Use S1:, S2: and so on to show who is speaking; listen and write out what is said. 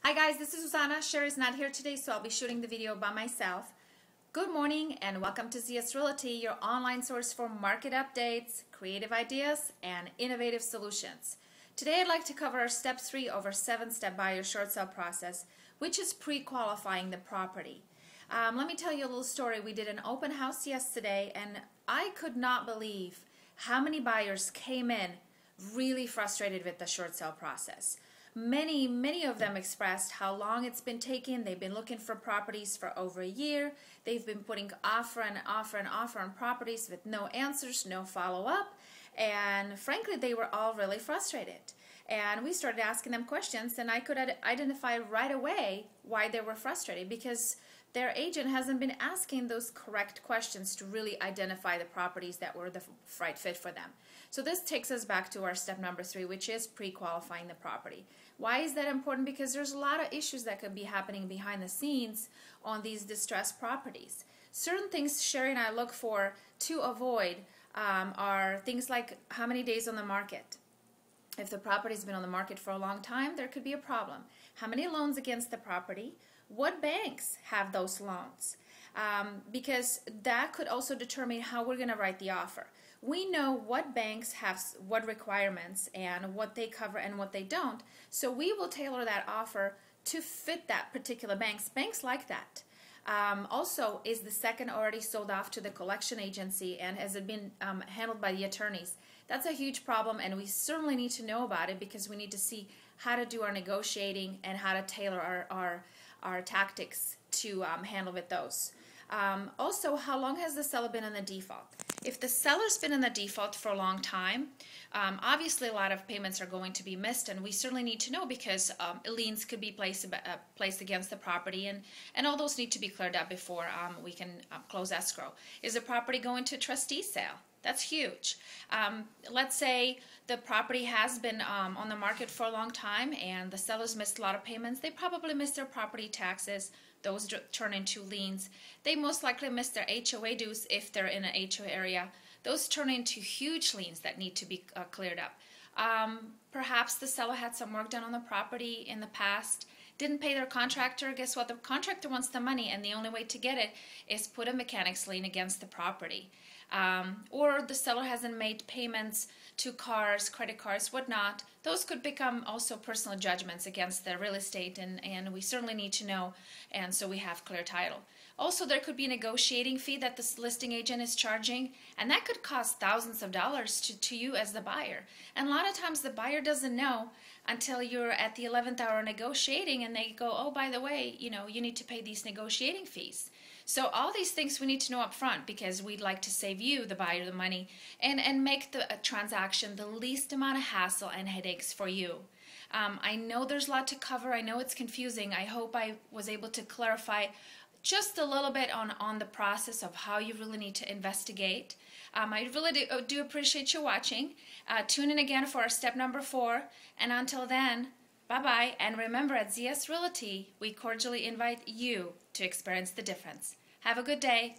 S1: Hi guys, this is Susanna. Sherry's not here today, so I'll be shooting the video by myself. Good morning and welcome to zsrealty, your online source for market updates, creative ideas, and innovative solutions. Today I'd like to cover our step 3 of our 7-step buyer short sale process, which is pre-qualifying the property. Let me tell you a little story. We did an open house yesterday and I could not believe how many buyers came in really frustrated with the short sale process. Many of them expressed how long it's been taking. They've been looking for properties for over a year. They've been putting offer on properties with no answers, no follow-up, and frankly they were all really frustrated. And we started asking them questions, and I could identify right away why they were frustrated, because their agent hasn't been asking those correct questions to really identify the properties that were the right fit for them. So this takes us back to our step number 3, which is pre-qualifying the property. Why is that important? Because there's a lot of issues that could be happening behind the scenes on these distressed properties. Certain things Sherry and I look for to avoid are things like how many days on the market. If the property's been on the market for a long time, there could be a problem. How many loans against the property? What banks have those loans? Because that could also determine how we're going to write the offer. We know what banks have what requirements and what they cover and what they don't, so we will tailor that offer to fit that particular banks. Banks like that. Also, is the second already sold off to the collection agency, and has it been handled by the attorneys? That's a huge problem, and we certainly need to know about it because we need to see how to do our negotiating and how to tailor our tactics to handle with those. Also, how long has the seller been in the default? If the seller's been in the default for a long time, obviously a lot of payments are going to be missed, and we certainly need to know because liens could be placed against the property, and all those need to be cleared up before we can close escrow. Is the property going to a trustee sale? That's huge. Let's say the property has been on the market for a long time and the sellers missed a lot of payments. They probably missed their property taxes. Those turn into liens. They most likely missed their HOA dues if they're in an HOA area. Those turn into huge liens that need to be cleared up. Perhaps the seller had some work done on the property in the past, didn't pay their contractor. Guess what? The contractor wants the money, and the only way to get it is put a mechanics lien against the property. Or the seller hasn't made payments to cars, credit cards, whatnot. Those could become also personal judgments against the real estate, and we certainly need to know, and so we have clear title. Also, there could be a negotiating fee that the listing agent is charging, and that could cost thousands of dollars to you as the buyer. And a lot of times the buyer doesn't know until you're at the 11th hour negotiating, and they go, oh, by the way, you need to pay these negotiating fees. So all these things we need to know up front because we'd like to save you, the buyer, the money, and make the transaction the least amount of hassle and headaches for you. I know there's a lot to cover. I know it's confusing. I hope I was able to clarify just a little bit on the process of how you really need to investigate. I really do appreciate you watching. Tune in again for our step number 4. And until then, bye-bye. And remember, at ZS Realty, we cordially invite you to experience the difference. Have a good day.